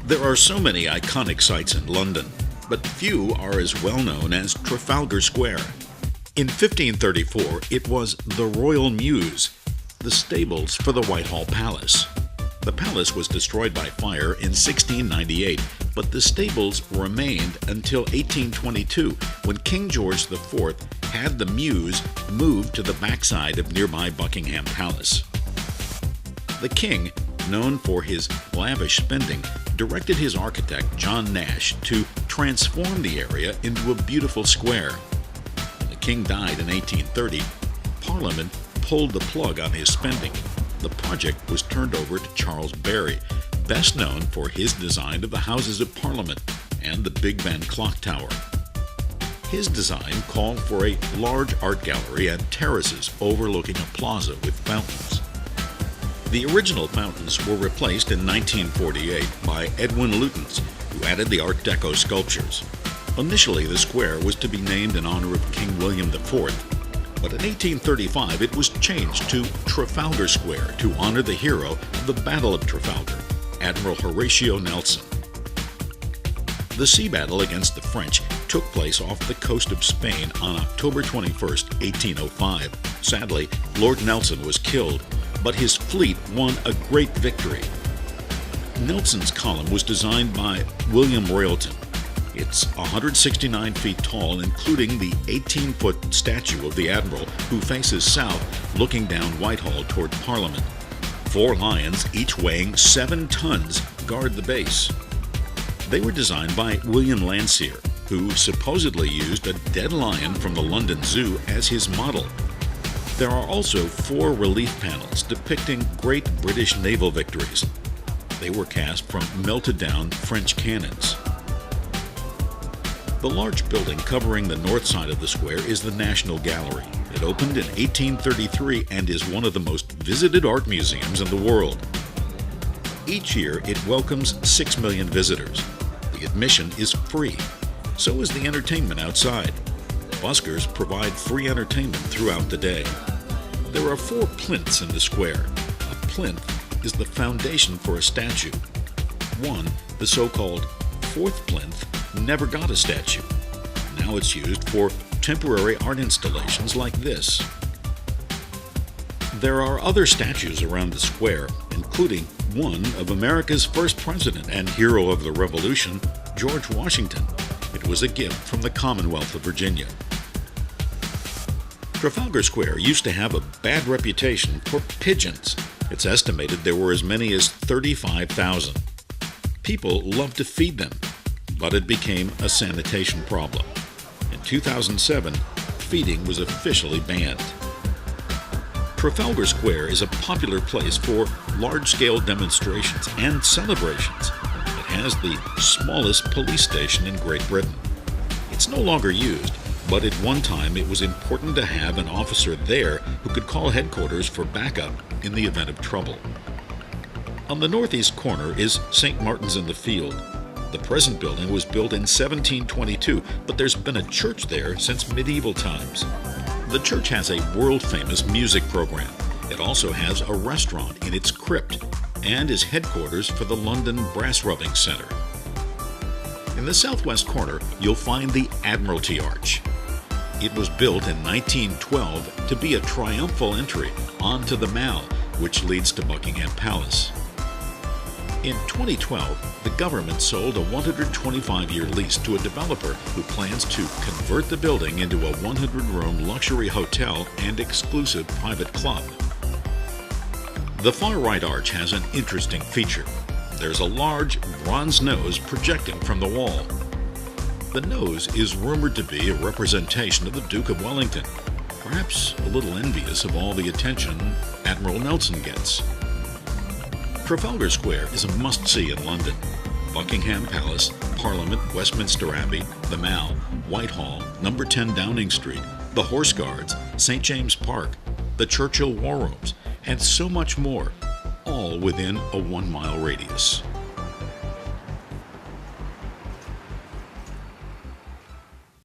There are so many iconic sites in London, but few are as well known as Trafalgar Square. In 1534, it was the Royal Mews, the stables for the Whitehall Palace. The palace was destroyed by fire in 1698, but the stables remained until 1822, when King George IV had the Mews moved to the backside of nearby Buckingham Palace. The king, known for his lavish spending, directed his architect, John Nash, to transform the area into a beautiful square. When the king died in 1830, Parliament pulled the plug on his spending. The project was turned over to Charles Barry, best known for his design of the Houses of Parliament and the Big Ben clock tower. His design called for a large art gallery and terraces overlooking a plaza with fountains. The original fountains were replaced in 1948 by Edwin Lutyens, who added the Art Deco sculptures. Initially, the square was to be named in honor of King William IV, but in 1835 it was changed to Trafalgar Square to honor the hero of the Battle of Trafalgar, Admiral Horatio Nelson. The sea battle against the French took place off the coast of Spain on October 21, 1805. Sadly, Lord Nelson was killed, but his fleet won a great victory. Nelson's column was designed by William Royalton. It's 169 feet tall, including the 18-foot statue of the Admiral, who faces south, looking down Whitehall toward Parliament. 4 lions, each weighing 7 tons, guard the base. They were designed by William Landseer, who supposedly used a dead lion from the London Zoo as his model. There are also 4 relief panels depicting great British naval victories. They were cast from melted-down French cannons. The large building covering the north side of the square is the National Gallery. It opened in 1833 and is one of the most visited art museums in the world. Each year, it welcomes 6 million visitors. The admission is free. So is the entertainment outside. Buskers provide free entertainment throughout the day. There are 4 plinths in the square. A plinth is the foundation for a statue. One, the so-called 4th plinth, never got a statue. Now it's used for temporary art installations like this. There are other statues around the square, including one of America's first president and hero of the Revolution, George Washington. It was a gift from the Commonwealth of Virginia. Trafalgar Square used to have a bad reputation for pigeons. It's estimated there were as many as 35,000. People loved to feed them, but it became a sanitation problem. In 2007, feeding was officially banned. Trafalgar Square is a popular place for large-scale demonstrations and celebrations. It has the smallest police station in Great Britain. It's no longer used, but at one time it was important to have an officer there who could call headquarters for backup in the event of trouble. On the northeast corner is St. Martin's in the Field. The present building was built in 1722, but there's been a church there since medieval times. The church has a world-famous music program. It also has a restaurant in its crypt and is headquarters for the London Brass Rubbing Centre. In the southwest corner, you'll find the Admiralty Arch. It was built in 1912 to be a triumphal entry onto the Mall, which leads to Buckingham Palace. In 2012, the government sold a 125-year lease to a developer who plans to convert the building into a 100-room luxury hotel and exclusive private club. The far right arch has an interesting feature. There's a large bronze nose projecting from the wall. The nose is rumored to be a representation of the Duke of Wellington, perhaps a little envious of all the attention Admiral Nelson gets. Trafalgar Square is a must-see in London. Buckingham Palace, Parliament, Westminster Abbey, the Mall, Whitehall, No. 10 Downing Street, the Horse Guards, St. James Park, the Churchill War Rooms, and so much more, all within a 1-mile radius.